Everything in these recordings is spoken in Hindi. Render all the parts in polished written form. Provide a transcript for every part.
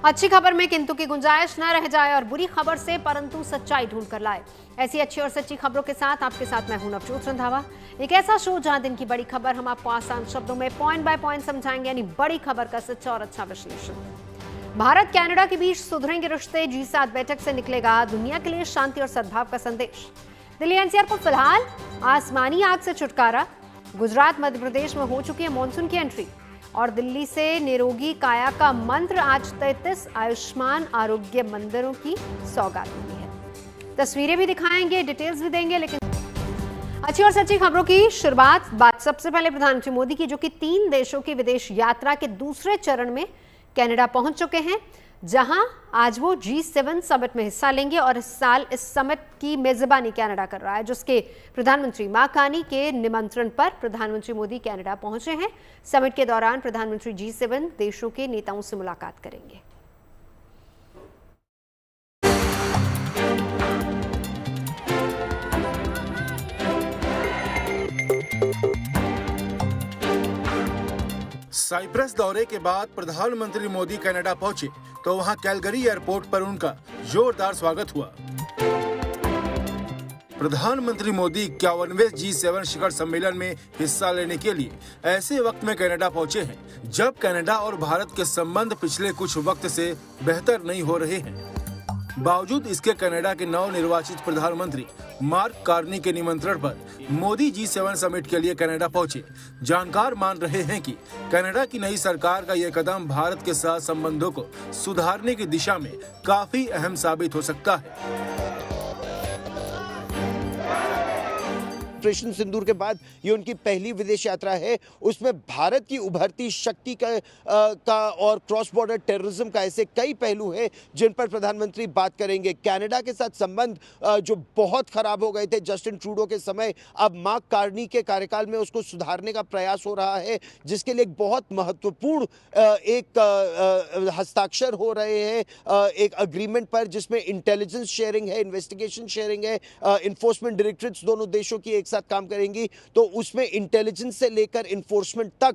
अच्छी खबर में किंतु की गुंजाइश न रह जाए और बुरी खबर से परंतु सच्चाई ढूंढ कर लाए। ऐसी अच्छी और सच्ची खबरों के साथ आपके साथ मैं हूं नवजोत रंधावा। एक ऐसा शो जहां दिन की बड़ी खबर हम आपको आसान शब्दों में पॉइंट बाय पॉइंट समझाएंगे, यानी बड़ी खबर का सच्चा और अच्छा विश्लेषण। भारत कनाडा के बीच सुधरेंगे रिश्ते, G7 बैठक से निकलेगा दुनिया के लिए शांति और सद्भाव का संदेश। दिल्ली NCR को फिलहाल आसमानी आग से छुटकारा। गुजरात मध्य प्रदेश में हो चुकी है मानसून की एंट्री और दिल्ली से निरोगी काया का मंत्र। आज 33 आयुष्मान आरोग्य मंदिरों की सौगात मिली है। तस्वीरें भी दिखाएंगे, डिटेल्स भी देंगे, लेकिन अच्छी और सच्ची खबरों की शुरुआत बात सबसे पहले प्रधानमंत्री मोदी की, जो कि 3 देशों की विदेश यात्रा के दूसरे चरण में कनाडा पहुंच चुके हैं, जहां आज वो G7 समिट में हिस्सा लेंगे। और इस साल इस समिट की मेजबानी कनाडा कर रहा है, जिसके प्रधानमंत्री मार्क कार्नी के निमंत्रण पर प्रधानमंत्री मोदी कनाडा पहुंचे हैं। समिट के दौरान प्रधानमंत्री G7 देशों के नेताओं से मुलाकात करेंगे। साइप्रस दौरे के बाद प्रधानमंत्री मोदी कनाडा पहुंचे तो वहां कैलगरी एयरपोर्ट पर उनका जोरदार स्वागत हुआ। प्रधानमंत्री मोदी 51वें G7 शिखर सम्मेलन में हिस्सा लेने के लिए ऐसे वक्त में कनाडा पहुंचे हैं जब कनाडा और भारत के संबंध पिछले कुछ वक्त से बेहतर नहीं हो रहे हैं। बावजूद इसके कनाडा के नवनिर्वाचित प्रधानमंत्री मार्क कार्नी के निमंत्रण पर मोदी G7 समिट के लिए कनाडा पहुंचे। जानकार मान रहे हैं कि कनाडा की नई सरकार का यह कदम भारत के साथ संबंधों को सुधारने की दिशा में काफी अहम साबित हो सकता है। ऑपरेशन सिंदूर के बाद ये उनकी पहली विदेश यात्रा है। उसमें भारत की उभरती शक्ति का और क्रॉस बॉर्डर टेररिज्म का ऐसे कई पहलू हैं जिन पर प्रधानमंत्री बात करेंगे। कनाडा के साथ संबंध जो बहुत खराब हो गए थे जस्टिन ट्रूडो के समय, अब मार्क कार्नी के कार्यकाल में उसको सुधारने का प्रयास हो रहा है, जिसके लिए एक बहुत महत्वपूर्ण एक हस्ताक्षर हो रहे हैं एक अग्रीमेंट पर, जिसमें इंटेलिजेंस शेयरिंग है, इन्वेस्टिगेशन शेयरिंग है, इन्फोर्समेंट डायरेक्टरेट्स दोनों देशों की एक साथ काम करेंगी। तो उसमें इंटेलिजेंस से लेकर इन्फोर्समेंट तक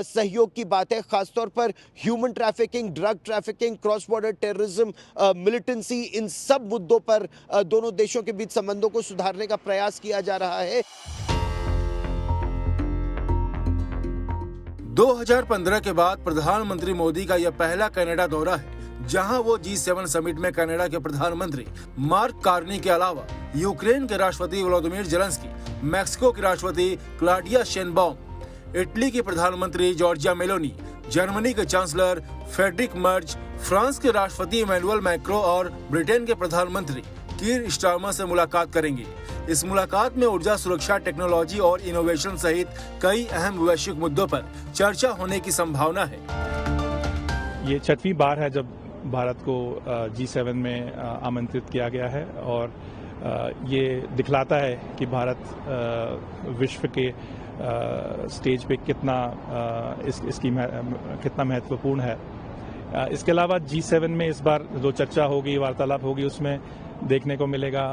सहयोग की बात है, खासतौर पर human trafficking, drug trafficking, cross border terrorism, militancy, इन सब मुद्दों पर दोनों देशों के बीच संबंधों को सुधारने का प्रयास किया जा रहा है। 2015 के बाद प्रधानमंत्री मोदी का यह पहला कनाडा दौरा है, जहां वो G7 समिट में कनाडा के प्रधानमंत्री मार्क कार्नी के अलावा यूक्रेन के राष्ट्रपति व्लादिमीर जेलेंस्की, मैक्सिको की राष्ट्रपति क्लॉडिया शेनबाउम, इटली की प्रधानमंत्री जॉर्जिया मेलोनी, जर्मनी के चांसलर फ्रेडरिक मर्ज, फ्रांस के राष्ट्रपति इमैनुअल मैक्रो और ब्रिटेन के प्रधानमंत्री कीर स्टारमर से मुलाकात करेंगे। इस मुलाकात में ऊर्जा सुरक्षा, टेक्नोलॉजी और इनोवेशन सहित कई अहम वैश्विक मुद्दों पर चर्चा होने की संभावना है। ये 6वीं बार है जब भारत को G7 में आमंत्रित किया गया है और ये दिखलाता है कि भारत विश्व के स्टेज पे कितना इसकी कितना महत्वपूर्ण है। इसके अलावा G7 में इस बार जो चर्चा होगी, वार्तालाप होगी, उसमें देखने को मिलेगा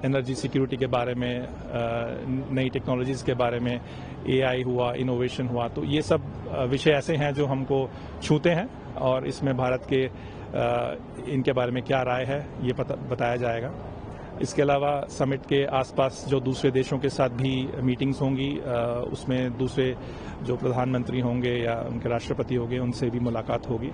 एनर्जी सिक्योरिटी के बारे में, नई टेक्नोलॉजीज के बारे में, AI हुआ, इनोवेशन हुआ। तो ये सब विषय ऐसे हैं जो हमको छूते हैं और इसमें भारत के इनके बारे में क्या राय है ये बताया जाएगा। इसके अलावा समिट के आसपास जो दूसरे देशों के साथ भी मीटिंग्स होंगी, उसमें दूसरे जो प्रधानमंत्री होंगे या उनके राष्ट्रपति होंगे, उनसे भी मुलाकात होगी।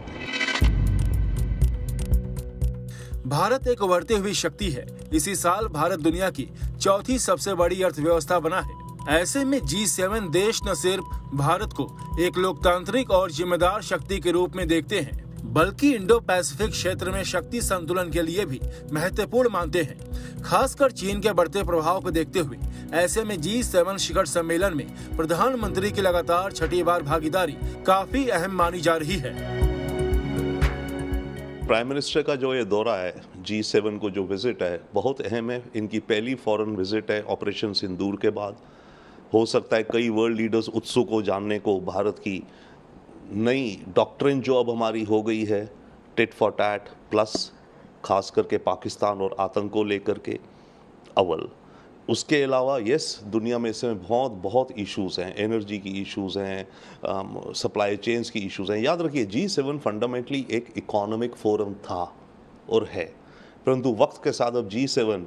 भारत एक उभरती हुई शक्ति है। इसी साल भारत दुनिया की 4थी सबसे बड़ी अर्थव्यवस्था बना है। ऐसे में G7 देश न सिर्फ भारत को एक लोकतांत्रिक और जिम्मेदार शक्ति के रूप में देखते हैं, बल्कि इंडो पैसिफिक क्षेत्र में शक्ति संतुलन के लिए भी महत्वपूर्ण मानते हैं, खासकर चीन के बढ़ते प्रभाव को देखते हुए। ऐसे में G7 शिखर सम्मेलन में प्रधानमंत्री की लगातार 6ठी बार भागीदारी काफी अहम मानी जा रही है। प्राइम मिनिस्टर का जो ये दौरा है, G7 को जो विजिट है, बहुत अहम है। इनकी पहली फॉरेन विजिट है ऑपरेशन सिंदूर के बाद। हो सकता है कई वर्ल्ड लीडर्स उत्सुक हो जानने को भारत की नई डॉक्ट्रिन जो अब हमारी हो गई है, टिट फॉर टैट प्लस, खास करके पाकिस्तान और आतंक को लेकर के। अव्वल उसके अलावा दुनिया में इसमें बहुत इश्यूज हैं, एनर्जी की इश्यूज हैं, सप्लाई चेन्स की इश्यूज हैं। याद रखिए G7 फंडामेंटली एक इकोनॉमिक फोरम था और है, परंतु वक्त के साथ अब G7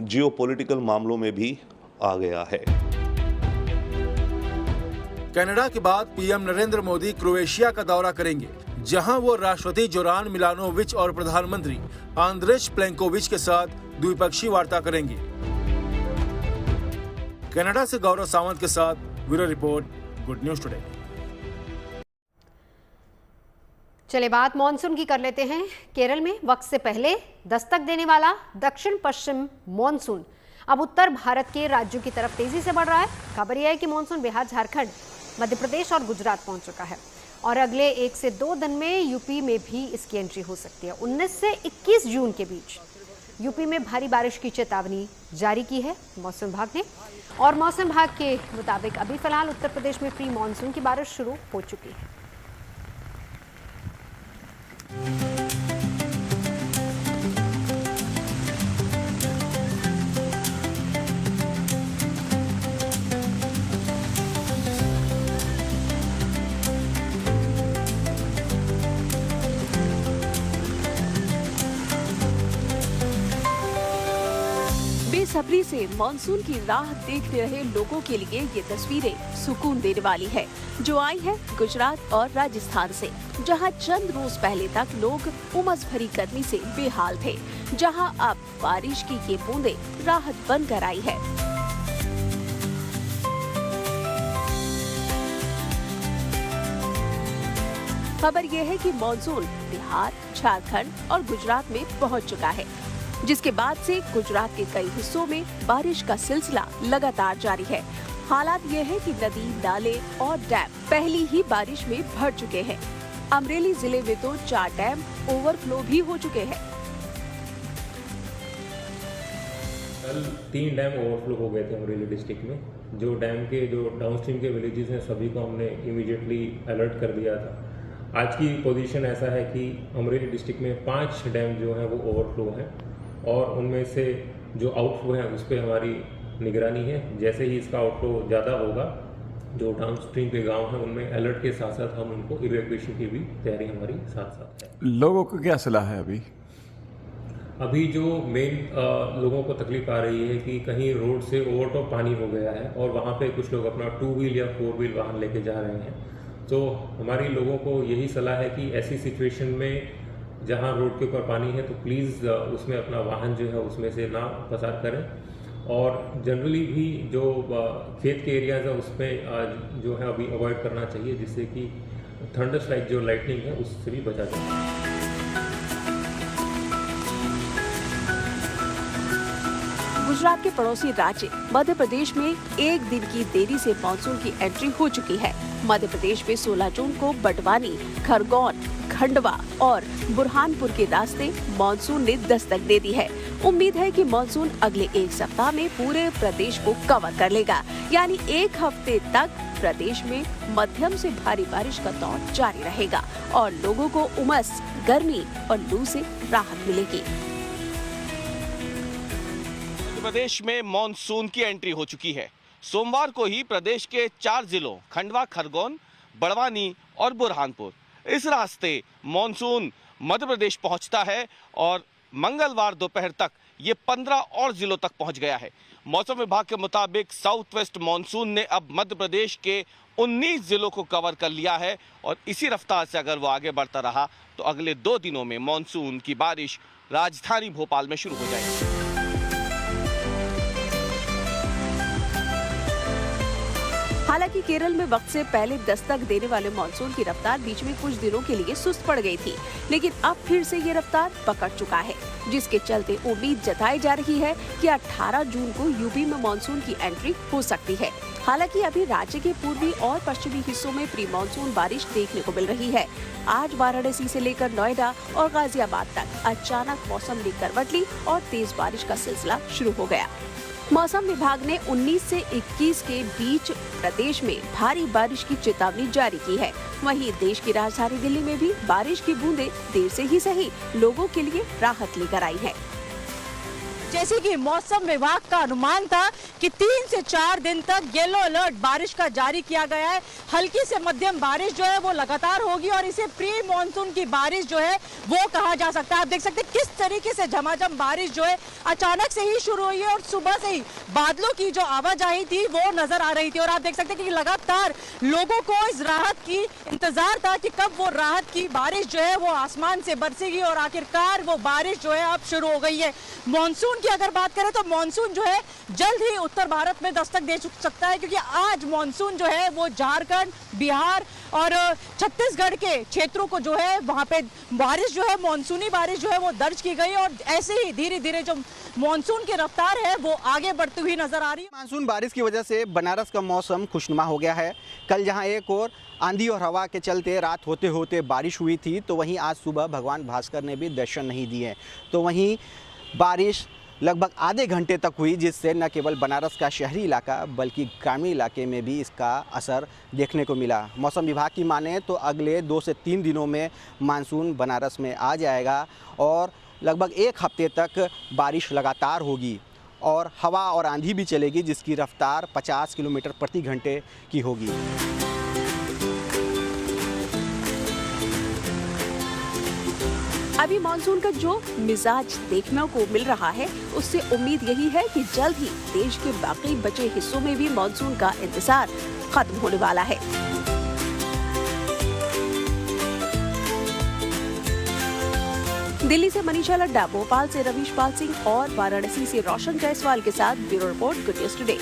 जियोपॉलिटिकल मामलों में भी आ गया है। कनाडा के बाद पीएम नरेंद्र मोदी क्रोएशिया का दौरा करेंगे, जहां वो राष्ट्रपति जोरान मिलानोविच और प्रधानमंत्री आंद्रेज प्लेंकोविच के साथ द्विपक्षीय वार्ता करेंगे। कनाडा से गौरव सावंत के साथ bureau report, good news today. चले बात मॉनसून की कर लेते हैं। केरल में वक्त से पहले दस्तक देने वाला दक्षिण पश्चिम मॉनसून अब उत्तर भारत के राज्यों की तरफ तेजी से बढ़ रहा है। खबर यह है कि मॉनसून बिहार, झारखंड, मध्य प्रदेश और गुजरात पहुंच चुका है और अगले 1 से 2 दिन में यूपी में भी इसकी एंट्री हो सकती है। 19 से 21 जून के बीच यूपी में भारी बारिश की चेतावनी जारी की है मौसम विभाग ने, और मौसम विभाग के मुताबिक अभी फिलहाल उत्तर प्रदेश में प्री मानसून की बारिश शुरू हो चुकी है। बेसब्री से मानसून की राह देखते रहे लोगों के लिए ये तस्वीरें सुकून देने वाली है, जो आई है गुजरात और राजस्थान से, जहां चंद रोज पहले तक लोग उमस भरी गर्मी से बेहाल थे, जहां अब बारिश की ये बूंदें राहत बनकर आई है। खबर यह है कि मानसून बिहार, झारखंड और गुजरात में पहुंच चुका है, जिसके बाद से गुजरात के कई हिस्सों में बारिश का सिलसिला लगातार जारी है। हालात ये है कि नदी, नाले और डैम पहली ही बारिश में भर चुके हैं। अमरेली जिले में तो 4 डैम ओवरफ्लो भी हो चुके हैं। कल 3 डैम ओवरफ्लो हो गए थे अमरेली डिस्ट्रिक्ट में। जो डैम के जो डाउनस्ट्रीम के विलेजेस हैं सभी को हमने इमीडिएटली अलर्ट कर दिया था। आज की पोजीशन ऐसा है कि अमरेली डिस्ट्रिक्ट में 5 डैम जो हैं वो ओवरफ्लो हैं और उनमें से जो आउटफ्लो है उस पर हमारी निगरानी है। जैसे ही इसका आउटफ्लो ज़्यादा होगा, जो डाउनस्ट्रीम के गांव हैं उनमें अलर्ट के साथ साथ हम उनको इवैक्यूएशन की भी तैयारी हमारी साथ साथ है। लोगों को क्या सलाह है अभी जो मेन लोगों को तकलीफ आ रही है कि कहीं रोड से ओवरटॉप पानी हो गया है और वहाँ पे कुछ लोग अपना 2 व्हील या 4 व्हील वाहन लेके जा रहे हैं। तो हमारी लोगों को यही सलाह है कि ऐसी सिचुएशन में जहाँ रोड के ऊपर पानी है तो प्लीज़ उसमें अपना वाहन जो है उसमें से ना पसार करें, और जनरली भी जो खेत के एरियाज है उसमें जो है अभी अवॉइड करना चाहिए, जिससे कि थंडर स्ट्राइक जो लाइटनिंग है उससे भी बचा जाए। गुजरात के पड़ोसी राज्य मध्य प्रदेश में 1 दिन की देरी से मानसून की एंट्री हो चुकी है। मध्य प्रदेश में 16 जून को बटवानी, खरगोन, खंडवा और बुरहानपुर के रास्ते मानसून ने दस्तक दे दी है। उम्मीद है कि मानसून अगले 1 सप्ताह में पूरे प्रदेश को कवर कर लेगा, यानी 1 हफ्ते तक प्रदेश में मध्यम से भारी बारिश का दौर जारी रहेगा और लोगों को उमस, गर्मी और लू से राहत मिलेगी। प्रदेश में मॉनसून की एंट्री हो चुकी है। सोमवार को ही प्रदेश के 4 जिलों खंडवा, खरगोन, बड़वानी और बुरहानपुर इस रास्ते मॉनसून मध्य प्रदेश पहुंचता है और मंगलवार दोपहर तक ये 15 और जिलों तक पहुंच गया है। मौसम विभाग के मुताबिक साउथ वेस्ट मॉनसून ने अब मध्य प्रदेश के 19 जिलों को कवर कर लिया है और इसी रफ्तार से अगर वो आगे बढ़ता रहा तो अगले 2 दिनों में मॉनसून की बारिश राजधानी भोपाल में शुरू हो जाएगी। हालांकि केरल में वक्त से पहले दस्तक देने वाले मानसून की रफ्तार बीच में कुछ दिनों के लिए सुस्त पड़ गई थी, लेकिन अब फिर से ये रफ्तार पकड़ चुका है, जिसके चलते उम्मीद जताई जा रही है कि 18 जून को यूपी में मानसून की एंट्री हो सकती है। हालांकि अभी राज्य के पूर्वी और पश्चिमी हिस्सों में प्री मानसून बारिश देखने को मिल रही है। आज वाराणसी से लेकर नोएडा और गाजियाबाद तक अचानक मौसम ने करवट ली और तेज बारिश का सिलसिला शुरू हो गया। मौसम विभाग ने 19 से 21 के बीच प्रदेश में भारी बारिश की चेतावनी जारी की है। वहीं देश की राजधानी दिल्ली में भी बारिश की बूंदें देर से ही सही लोगों के लिए राहत लेकर आई है। जैसे कि मौसम विभाग का अनुमान था कि 3 से 4 दिन तक येलो अलर्ट बारिश का जारी किया गया है। हल्की से मध्यम बारिश जो है वो लगातार होगी और इसे प्री मॉनसून की बारिश जो है वो कहा जा सकता है। आप देख सकते हैं किस तरीके से झमाझम बारिश जो है अचानक से ही शुरू हुई है और सुबह से ही बादलों की जो आवाजाही थी वो नजर आ रही थी और आप देख सकते हैं कि लगातार लोगों को इस राहत की इंतजार था कि कब वो राहत की बारिश जो है वो आसमान से बरसेगी और आखिरकार वो बारिश जो है अब शुरू हो गई है। मॉनसून की अगर बात करें तो मॉनसून जो है जल्द ही उत्तर भारत में दस्तक दे सकता है, क्योंकि आज मॉनसून जो है वो झारखंड, बिहार और छत्तीसगढ़ के क्षेत्रों को जो है वहां पे बारिश जो है मॉनसूनी बारिश जो है वो दर्ज की गई और ऐसे ही धीरे धीरे जो मॉनसून की रफ्तार है वो आगे बढ़ती हुई नजर आ रही है। मानसून बारिश की वजह से बनारस का मौसम खुशनुमा हो गया है। कल जहां एक और आंधी और हवा के चलते रात होते होते बारिश हुई थी, तो वहीं आज सुबह भगवान भास्कर ने भी दर्शन नहीं दिए। तो वहीं बारिश लगभग आधे घंटे तक हुई, जिससे न केवल बनारस का शहरी इलाका बल्कि ग्रामीण इलाके में भी इसका असर देखने को मिला। मौसम विभाग की माने तो अगले 2 से 3 दिनों में मानसून बनारस में आ जाएगा और लगभग 1 हफ्ते तक बारिश लगातार होगी और हवा और आंधी भी चलेगी, जिसकी रफ्तार 50 किलोमीटर प्रति घंटे की होगी। अभी मानसून का जो मिजाज देखने को मिल रहा है उससे उम्मीद यही है कि जल्द ही देश के बाकी बचे हिस्सों में भी मानसून का इंतजार खत्म होने वाला है। दिल्ली से मनीषा लड्डा, भोपाल से रवीश पाल सिंह और वाराणसी से रोशन जायसवाल के साथ bureau report, good news today.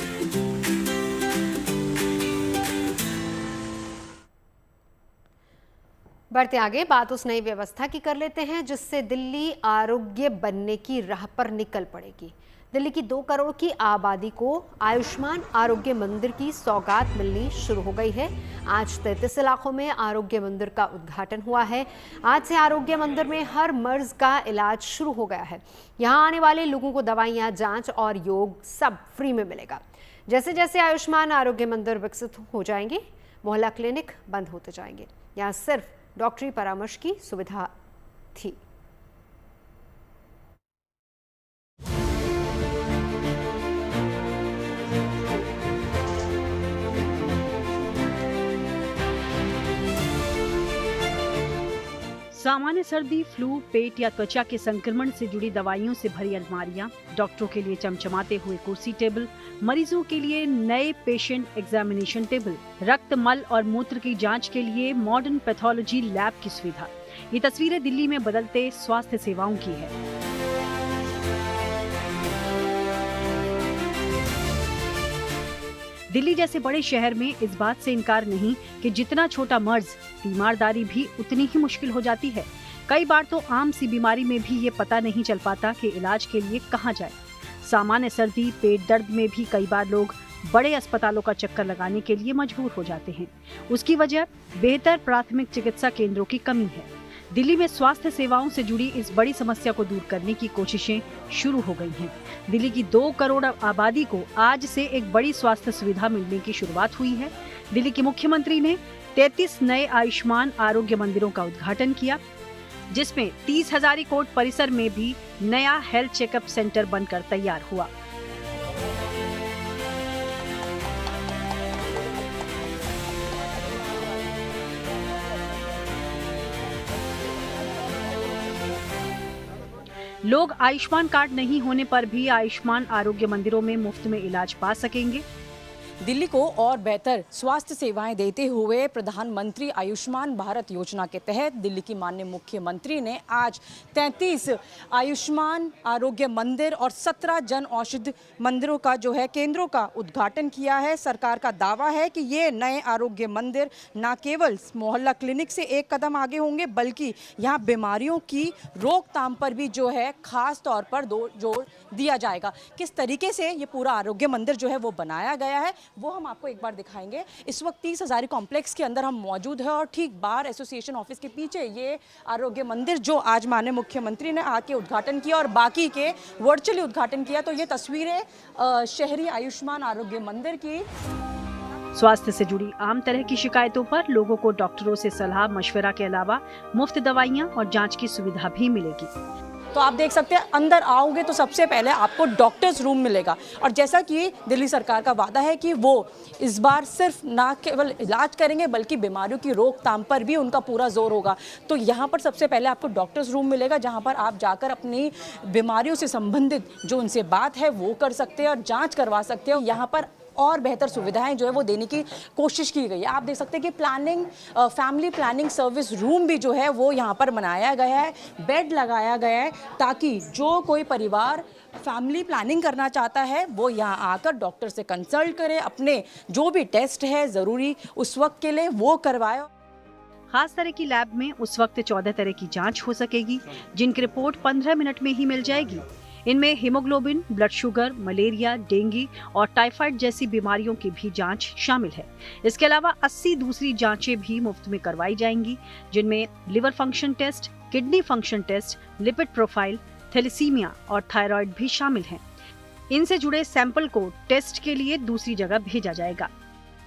बढ़ते आगे बात उस नई व्यवस्था की कर लेते हैं जिससे दिल्ली आरोग्य बनने की राह पर निकल पड़ेगी। दिल्ली की 2 करोड़ की आबादी को आयुष्मान आरोग्य मंदिर की सौगात मिलनी शुरू हो गई है। आज 33 इलाकों में आरोग्य मंदिर का उद्घाटन हुआ है। आज से आरोग्य मंदिर में हर मर्ज का इलाज शुरू हो गया है। यहाँ आने वाले लोगों को दवाइयाँ, जांच और योग सब फ्री में मिलेगा। जैसे जैसे आयुष्मान आरोग्य मंदिर विकसित हो जाएंगे, मोहल्ला क्लिनिक बंद होते जाएंगे। यहाँ सिर्फ डॉक्टरी परामर्श की सुविधा थी। सामान्य सर्दी, फ्लू, पेट या त्वचा के संक्रमण से जुड़ी दवाइयों से भरी अलमारियां, डॉक्टरों के लिए चमचमाते हुए कुर्सी टेबल, मरीजों के लिए नए पेशेंट एग्जामिनेशन टेबल, रक्त, मल और मूत्र की जांच के लिए मॉडर्न पैथोलॉजी लैब की सुविधा। ये तस्वीरें दिल्ली में बदलते स्वास्थ्य सेवाओं की है। दिल्ली जैसे बड़े शहर में इस बात से इनकार नहीं कि जितना छोटा मर्ज, तीमारदारी भी उतनी ही मुश्किल हो जाती है। कई बार तो आम सी बीमारी में भी ये पता नहीं चल पाता कि इलाज के लिए कहाँ जाए। सामान्य सर्दी, पेट दर्द में भी कई बार लोग बड़े अस्पतालों का चक्कर लगाने के लिए मजबूर हो जाते हैं। उसकी वजह बेहतर प्राथमिक चिकित्सा केंद्रों की कमी है। दिल्ली में स्वास्थ्य सेवाओं से जुड़ी इस बड़ी समस्या को दूर करने की कोशिशें शुरू हो गई हैं। दिल्ली की 2 करोड़ आबादी को आज से एक बड़ी स्वास्थ्य सुविधा मिलने की शुरुआत हुई है। दिल्ली के मुख्यमंत्री ने 33 नए आयुष्मान आरोग्य मंदिरों का उद्घाटन किया, जिसमें 30 हजारी कोट परिसर में भी नया हेल्थ चेकअप सेंटर बनकर तैयार हुआ। लोग आयुष्मान कार्ड नहीं होने पर भी आयुष्मान आरोग्य मंदिरों में मुफ्त में इलाज पा सकेंगे। दिल्ली को और बेहतर स्वास्थ्य सेवाएं देते हुए प्रधानमंत्री आयुष्मान भारत योजना के तहत दिल्ली की माननीय मुख्यमंत्री ने आज 33 आयुष्मान आरोग्य मंदिर और 17 जन औषधि मंदिरों का जो है केंद्रों का उद्घाटन किया है। सरकार का दावा है कि ये नए आरोग्य मंदिर न केवल मोहल्ला क्लिनिक से एक कदम आगे होंगे, बल्कि यहाँ बीमारियों की रोकथाम पर भी जो है खास तौर पर जोर दिया जाएगा। किस तरीके से ये पूरा आरोग्य मंदिर जो है वो बनाया गया है वो हम आपको एक बार दिखाएंगे। इस वक्त 30 हजारी कॉम्प्लेक्स के अंदर हम मौजूद हैं और ठीक बार एसोसिएशन ऑफिस के पीछे ये आरोग्य मंदिर जो आज माननीय मुख्यमंत्री ने आके उद्घाटन किया और बाकी के वर्चुअली उद्घाटन किया। तो ये तस्वीरें शहरी आयुष्मान आरोग्य मंदिर की। स्वास्थ्य से जुड़ी आम तरह की शिकायतों पर लोगों को डॉक्टरों से सलाह मशवरा के अलावा मुफ्त दवाइयां और जांच की सुविधा भी मिलेगी। तो आप देख सकते हैं अंदर आओगे तो सबसे पहले आपको डॉक्टर्स रूम मिलेगा। और जैसा कि दिल्ली सरकार का वादा है कि वो इस बार सिर्फ ना केवल इलाज करेंगे बल्कि बीमारियों की रोकथाम पर भी उनका पूरा जोर होगा। तो यहाँ पर सबसे पहले आपको डॉक्टर्स रूम मिलेगा जहाँ पर आप जाकर अपनी बीमारियों से संबंधित जो उनसे बात है वो कर सकते हैं और जाँच करवा सकते हो। यहाँ पर और बेहतर सुविधाएं जो है वो देने की कोशिश की गई है। आप देख सकते हैं कि फैमिली प्लानिंग सर्विस रूम भी जो है वो यहाँ पर बनाया गया है, बेड लगाया गया है ताकि जो कोई परिवार फैमिली प्लानिंग करना चाहता है वो यहाँ आकर डॉक्टर से कंसल्ट करे, अपने जो भी टेस्ट है ज़रूरी उस वक्त के लिए वो करवाए। खास तरह की लैब में उस वक्त 14 तरह की जांच हो सकेगी जिनकी रिपोर्ट 15 मिनट में ही मिल जाएगी। इनमें haemoglobin, blood sugar, malaria, dengue और टाइफाइड जैसी बीमारियों की भी जांच शामिल है। इसके अलावा 80 दूसरी जांचें भी मुफ्त में करवाई जाएंगी जिनमें liver function test, kidney function test, lipid profile, thalassaemia और थायराइड भी शामिल हैं। इनसे जुड़े सैंपल को टेस्ट के लिए दूसरी जगह भेजा जाएगा।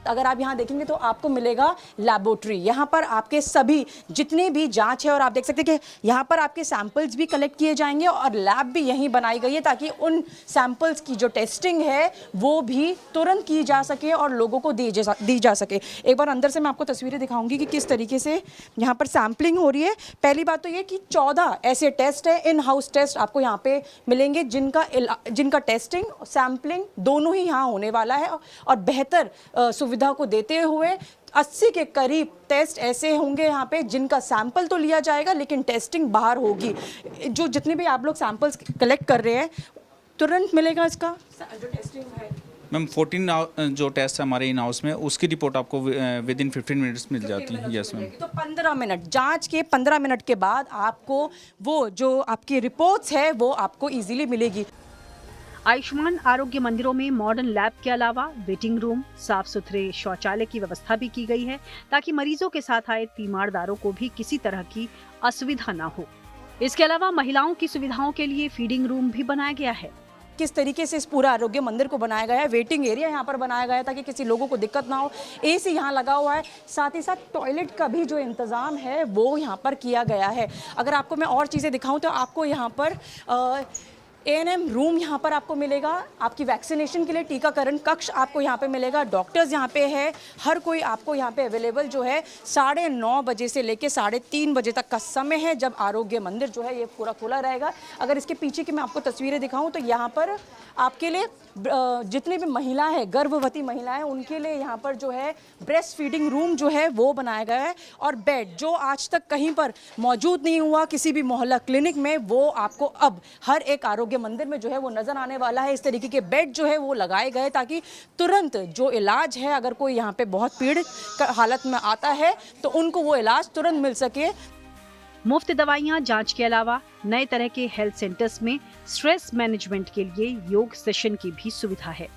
अगर आप यहाँ देखेंगे तो आपको मिलेगा लैबोरेटरी। यहाँ पर आपके सभी जितने भी जांच है और आप देख सकते हैं कि यहाँ पर आपके सैंपल्स भी कलेक्ट किए जाएंगे और लैब भी यहीं बनाई गई है ताकि उन सैंपल्स की जो टेस्टिंग है वो भी तुरंत की जा सके और लोगों को दी जा सके। एक बार अंदर से मैं आपको तस्वीरें दिखाऊंगी कि किस तरीके से यहाँ पर सैम्पलिंग हो रही है। पहली बात तो ये कि 14 ऐसे टेस्ट है, इन हाउस टेस्ट आपको यहाँ पे मिलेंगे जिनका टेस्टिंग सैम्पलिंग दोनों ही यहाँ होने वाला है और बेहतर सुविधा को देते हुए 80 के करीब टेस्ट ऐसे होंगे यहाँ पे जिनका सैंपल तो लिया जाएगा लेकिन टेस्टिंग बाहर होगी। जो जितने भी आप लोग सैंपल्स कलेक्ट कर रहे हैं तुरंत मिलेगा इसका जो टेस्टिंग है। मैम 14 जो टेस्ट है हमारे इन हाउस में उसकी रिपोर्ट आपको विद इन 15 मिनट्स मिल जाती है। Yes ma'am. तो 15 मिनट जांच के 15 मिनट के बाद आपको वो जो आपकी रिपोर्ट्स है वो आपको इजीली मिलेगी। आयुष्मान आरोग्य मंदिरों में मॉडर्न लैब के अलावा वेटिंग रूम, साफ सुथरे शौचालय की व्यवस्था भी की गई है ताकि मरीजों के साथ आए तीमारदारों को भी किसी तरह की असुविधा ना हो। इसके अलावा महिलाओं की सुविधाओं के लिए फीडिंग रूम भी बनाया गया है। किस तरीके से इस पूरा आरोग्य मंदिर को बनाया गया है, वेटिंग एरिया यहाँ पर बनाया गया है ताकि किसी लोगों को दिक्कत ना हो। एसी यहाँ लगा हुआ है, साथ ही साथ टॉयलेट का भी जो इंतज़ाम है वो यहाँ पर किया गया है। अगर आपको मैं और चीज़ें दिखाऊँ तो आपको यहाँ पर ANM रूम यहाँ पर आपको मिलेगा, आपकी वैक्सीनेशन के लिए टीकाकरण कक्ष आपको यहाँ पे मिलेगा, डॉक्टर्स यहाँ पे है, हर कोई आपको यहाँ पे अवेलेबल जो है 9:30 बजे से लेके 3:30 बजे तक का समय है जब आरोग्य मंदिर जो है ये पूरा खुला रहेगा। अगर इसके पीछे की मैं आपको तस्वीरें दिखाऊं तो यहाँ पर आपके लिए जितनी भी महिला है, गर्भवती महिलाएं, उनके लिए यहाँ पर जो है ब्रेस्ट फीडिंग रूम जो है वो बनाया गया है और बेड जो आज तक कहीं पर मौजूद नहीं हुआ किसी भी मोहल्ला क्लिनिक में, वो आपको अब हर एक आरोग्य मंदिर में जो है वो नजर आने वाला है। इस तरीके के बेड जो है वो लगाए गए ताकि तुरंत जो इलाज है, अगर कोई यहाँ पे बहुत पीड़ित हालत में आता है तो उनको वो इलाज तुरंत मिल सके। मुफ्त दवाइयां, जांच के अलावा नए तरह के हेल्थ सेंटर्स में स्ट्रेस मैनेजमेंट के लिए योग सेशन की भी सुविधा है।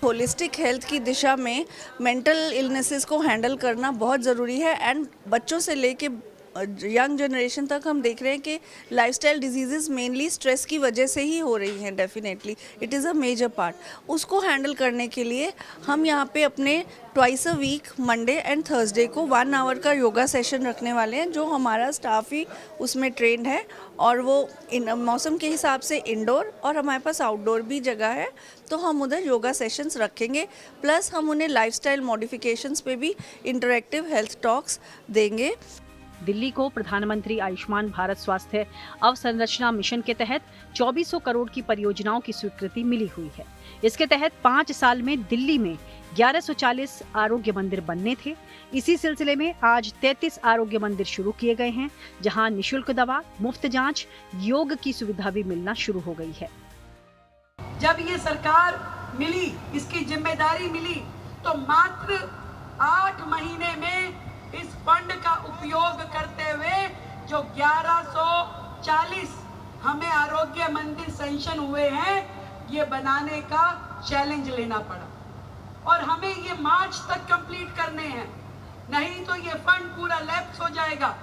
होलिस्टिक हेल्थ की दिशा में मेंटल इलनेसेस को हैंडल करना बहुत ज़रूरी है एंड बच्चों से लेके यंग जनरेशन तक हम देख रहे हैं कि लाइफस्टाइल डिजीज़ेस मेनली स्ट्रेस की वजह से ही हो रही हैं। Definitely it is a major part. उसको हैंडल करने के लिए हम यहाँ पे अपने twice a week Monday and Thursday को 1 आवर का योगा सेशन रखने वाले हैं जो हमारा स्टाफ ही उसमें ट्रेंड है और वो मौसम के हिसाब से इंडोर और हमारे पास आउटडोर भी जगह है तो हम उधर योगा सेशंस रखेंगे। प्लस हम उन्हें लाइफस्टाइल मॉडिफिकेशंस पे भी इंटरैक्टिव हेल्थ टॉक्स देंगे। दिल्ली को प्रधानमंत्री आयुष्मान भारत स्वास्थ्य अवसंरचना मिशन के तहत 2400 करोड़ की परियोजनाओं की स्वीकृति मिली हुई है। इसके तहत 5 साल में दिल्ली में 1140 आरोग्य मंदिर बनने थे। इसी सिलसिले में आज 33 आरोग्य मंदिर शुरू किए गए हैं जहां निशुल्क दवा, मुफ्त जांच, योग की सुविधा भी मिलना शुरू हो गई है। जब ये सरकार मिली, इसकी जिम्मेदारी मिली तो मात्र 8 महीने में इस फंड का उपयोग करते हुए जो 1140 हमें आरोग्य मंदिर सैंक्शन हुए हैं ये बनाने का चैलेंज लेना पड़ा और हमें ये मार्च तक कंप्लीट करने हैं, नहीं तो ये फंड पूरा लैप्स हो जाएगा।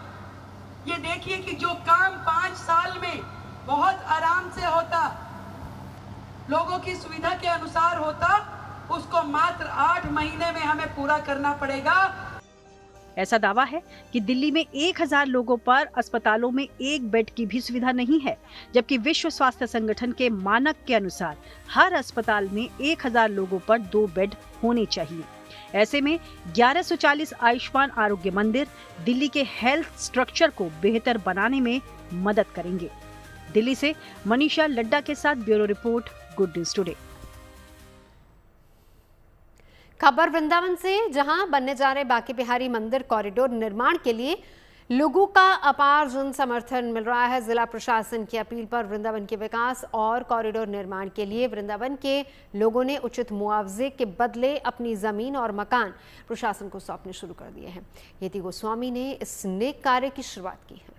ये देखिए कि जो काम 5 साल में बहुत आराम से होता, लोगों की सुविधा के अनुसार होता, उसको मात्र 8 महीने में हमें पूरा करना पड़ेगा। ऐसा दावा है कि दिल्ली में 1000 लोगों पर अस्पतालों में एक बेड की भी सुविधा नहीं है, जबकि विश्व स्वास्थ्य संगठन के मानक के अनुसार हर अस्पताल में 1000 लोगों पर 2 बेड होने चाहिए। ऐसे में 1140 आयुष्मान आरोग्य मंदिर दिल्ली के हेल्थ स्ट्रक्चर को बेहतर बनाने में मदद करेंगे। दिल्ली से मनीषा लड्डा के साथ bureau report, good news today. खबर वृंदावन से, जहां बनने जा रहे बांके बिहारी मंदिर कॉरिडोर निर्माण के लिए लोगों का अपार जन समर्थन मिल रहा है। जिला प्रशासन की अपील पर वृंदावन के विकास और कॉरिडोर निर्माण के लिए वृंदावन के लोगों ने उचित मुआवजे के बदले अपनी जमीन और मकान प्रशासन को सौंपने शुरू कर दिए हैं। यति गोस्वामी ने इस नेक कार्य की शुरुआत की है।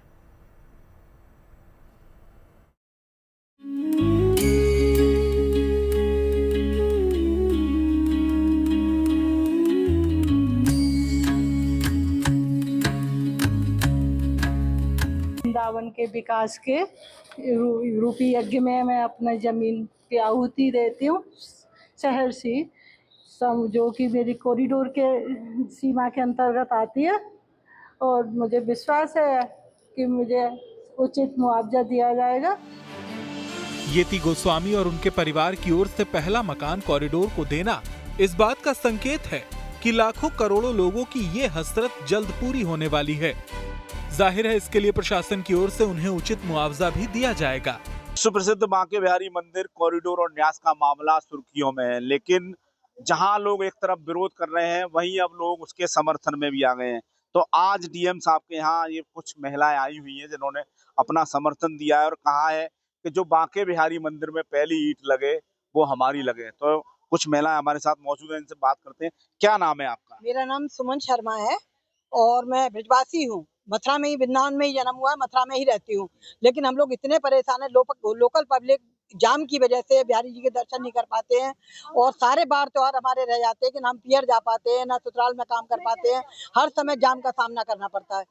वृंदावन के विकास के रूपी यज्ञ में मैं अपना जमीन की आहुति देती हूँ। शहर सी जो कि मेरी कॉरिडोर के सीमा के अंतर्गत आती है, और मुझे विश्वास है कि मुझे उचित मुआवजा दिया जाएगा। यति गोस्वामी और उनके परिवार की ओर से पहला मकान कॉरिडोर को देना इस बात का संकेत है कि लाखों करोड़ों लोगों की ये हसरत जल्द पूरी होने वाली है। जाहिर है इसके लिए प्रशासन की ओर से उन्हें उचित मुआवजा भी दिया जाएगा। सुप्रसिद्ध बांके बिहारी मंदिर कॉरिडोर और न्यास का मामला सुर्खियों में है, लेकिन जहां लोग एक तरफ विरोध कर रहे हैं, वहीं अब लोग उसके समर्थन में भी आ गए हैं। तो आज डीएम साहब के यहाँ ये कुछ महिलाएं आई हुई हैं जिन्होंने अपना समर्थन दिया है और कहा है कि जो बांके बिहारी मंदिर में पहली ईंट लगे वो हमारी लगे। तो कुछ महिलाएं हमारे साथ मौजूद हैं, इनसे बात करते हैं। क्या नाम है आपका? मेरा नाम सुमन शर्मा है और मैं ब्रजवासी हूँ। मथुरा में ही, वृंदावन में ही जन्म हुआ है, मथुरा में ही रहती हूँ। लेकिन हम लोग इतने परेशान हैं, लोकल पब्लिक जाम की वजह से बिहारी जी के दर्शन नहीं कर पाते हैं, और सारे बार त्योहार हमारे रह जाते हैं कि ना हम पियर जा पाते हैं, ना ससुराल में काम कर पाते हैं। हर समय जाम का सामना करना पड़ता है।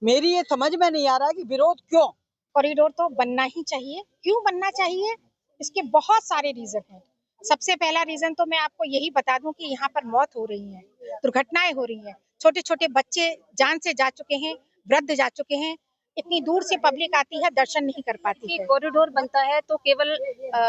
मेरी ये समझ में नहीं आ रहा है कि विरोध क्यों। कॉरिडोर तो बनना ही चाहिए। क्यों बनना चाहिए? इसके बहुत सारे रीजन हैं। सबसे पहला रीजन तो मैं आपको यही बता दूं कि यहाँ पर मौत हो रही है, दुर्घटनाएं हो रही हैं, छोटे छोटे बच्चे जान से जा चुके हैं, वृद्ध जा चुके हैं। इतनी दूर से पब्लिक आती है, दर्शन नहीं कर पाती है। कॉरिडोर बनता है तो केवल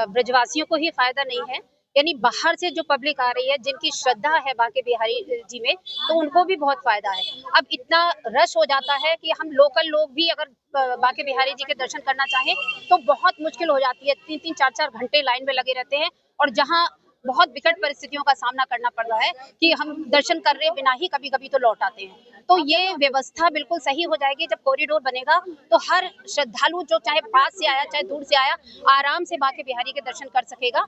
ब्रजवासियों को ही फायदा नहीं है, यानी बाहर से जो पब्लिक आ रही है, जिनकी श्रद्धा है बांके बिहारी जी में, तो उनको भी बहुत फायदा है। अब इतना रश हो जाता है कि हम लोकल लोग भी अगर बांके बिहारी जी के दर्शन करना चाहें तो बहुत मुश्किल हो जाती है। 3-3, 4-4 घंटे लाइन में लगे रहते हैं, और जहाँ बहुत विकट परिस्थितियों का सामना करना पड़ रहा है कि हम दर्शन कर रहे बिना ही कभी कभी तो लौट आते हैं। तो ये व्यवस्था बिल्कुल सही हो जाएगी। जब कॉरिडोर बनेगा तो हर श्रद्धालु जो चाहे पास से आया चाहे दूर से आया, आराम से बांके बिहारी के दर्शन कर सकेगा।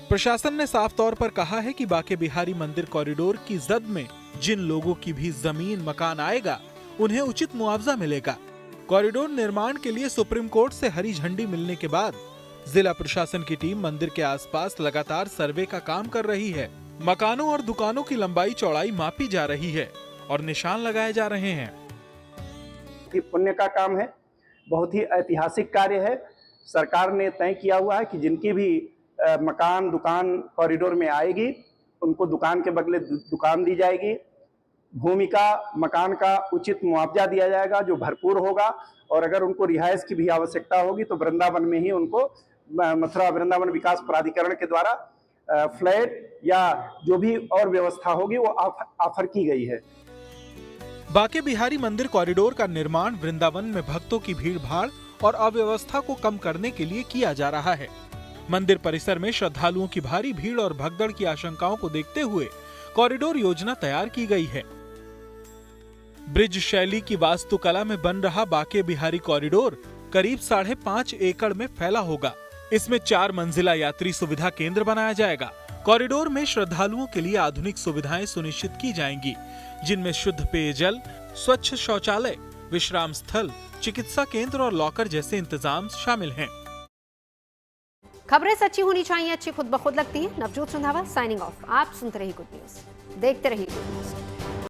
प्रशासन ने साफ तौर पर कहा है कि बांके बिहारी मंदिर कॉरिडोर की जद में जिन लोगों की भी जमीन मकान आएगा, उन्हें उचित मुआवजा मिलेगा। कॉरिडोर निर्माण के लिए सुप्रीम कोर्ट से हरी झंडी मिलने के बाद जिला प्रशासन की टीम मंदिर के आसपास लगातार सर्वे का काम कर रही है। मकानों और दुकानों की लंबाई चौड़ाई मापी जा रही है और निशान लगाए जा रहे हैं। पुण्य का काम है, बहुत ही ऐतिहासिक कार्य है। सरकार ने तय किया हुआ है कि जिनकी भी मकान दुकान कॉरिडोर में आएगी, उनको दुकान के बदले दुकान दी जाएगी। भूमि का मकान का उचित मुआवजा दिया जाएगा जो भरपूर होगा, और अगर उनको रिहाइश की भी आवश्यकता होगी तो वृंदावन में ही उनको मथुरा वृंदावन विकास प्राधिकरण के द्वारा फ्लैट या जो भी और व्यवस्था होगी वो ऑफर की गई है। बांके बिहारी मंदिर कॉरिडोर का निर्माण वृंदावन में भक्तों की भीड़ भाड़ और अव्यवस्था को कम करने के लिए किया जा रहा है। मंदिर परिसर में श्रद्धालुओं की भारी भीड़ और भगदड़ की आशंकाओं को देखते हुए कॉरिडोर योजना तैयार की गई है। ब्रिज शैली की वास्तुकला में बन रहा बांके बिहारी कॉरिडोर करीब 5.5 एकड़ में फैला होगा। इसमें 4 मंजिला यात्री सुविधा केंद्र बनाया जाएगा। कॉरिडोर में श्रद्धालुओं के लिए आधुनिक सुविधाएं सुनिश्चित की जाएंगी, जिनमें शुद्ध पेयजल, स्वच्छ शौचालय, विश्राम स्थल, चिकित्सा केंद्र और लॉकर जैसे इंतजाम शामिल हैं। खबरें सच्ची होनी चाहिए, अच्छी खुद ब खुद लगती है। Navjot Randhawa signing off. आप सुनते रहिए गुड न्यूज, देखते रहिए गुड न्यूज।